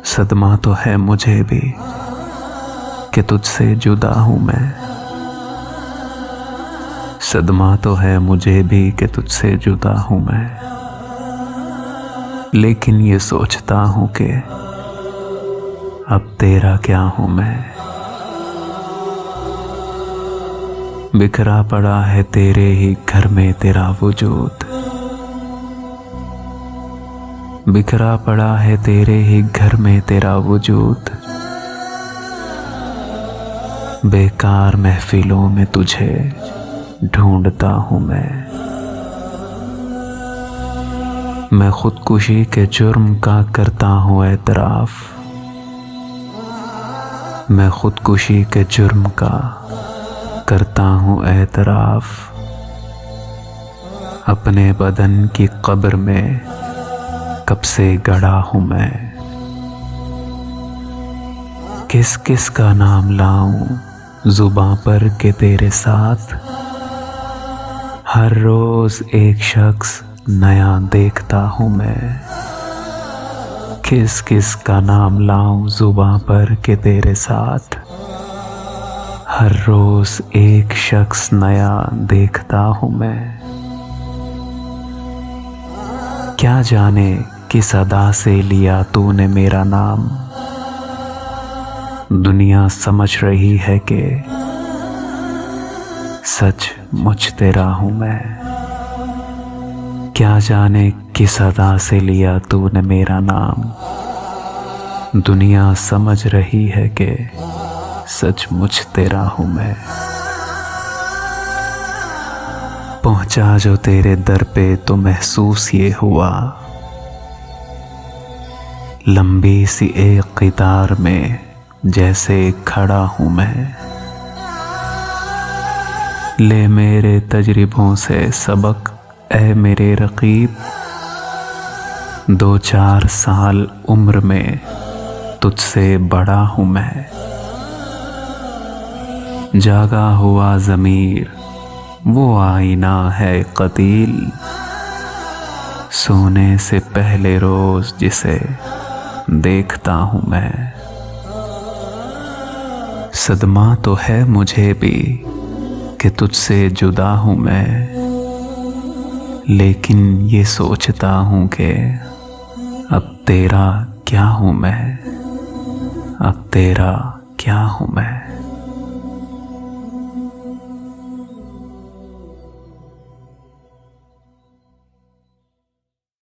सदमा तो है मुझे भी कि तुझसे जुदा हूँ मैं। सदमा तो है मुझे भी कि तुझसे जुदा हूँ मैं। लेकिन ये सोचता हूँ कि अब तेरा क्या हूँ मैं। बिखरा पड़ा है तेरे ही घर में तेरा वजूद। बिखरा पड़ा है तेरे ही घर में तेरा वजूद। बेकार महफिलों में तुझे ढूंढता हूँ मैं खुदकुशी के जुर्म का करता हूँ एतराफ। मैं खुदकुशी के जुर्म का करता हूँ एतराफ। अपने बदन की कब्र में कब से गड़ा हूँ मैं। किस किस का नाम लाऊं जुबां पर के तेरे साथ। हर रोज एक शख्स नया देखता हूँ मैं। किस किस का नाम लाऊं जुबां पर के तेरे साथ। हर रोज एक शख्स नया देखता हूँ मैं। क्या जाने किस अदा से लिया तूने मेरा नाम। दुनिया समझ रही है कि सच मुझ तेरा हूँ मैं। क्या जाने किस अदा से लिया तूने मेरा नाम। दुनिया समझ रही है कि सच मुझ तेरा हूँ मैं। पहुंचा जो तेरे दर पे तो महसूस ये हुआ। लंबी सी एक कतार में जैसे खड़ा हूँ मैं। ले मेरे तजरिबों से सबक ऐ मेरे रकीब। 2-4 साल उम्र में तुझसे बड़ा हूँ मैं। जागा हुआ ज़मीर वो आईना है कतील। सोने से पहले रोज जिसे देखता हूँ मैं। सदमा तो है मुझे भी कि तुझसे जुदा हूँ मैं। लेकिन ये सोचता हूँ कि अब तेरा क्या हूँ मैं। अब तेरा क्या हूँ मैं।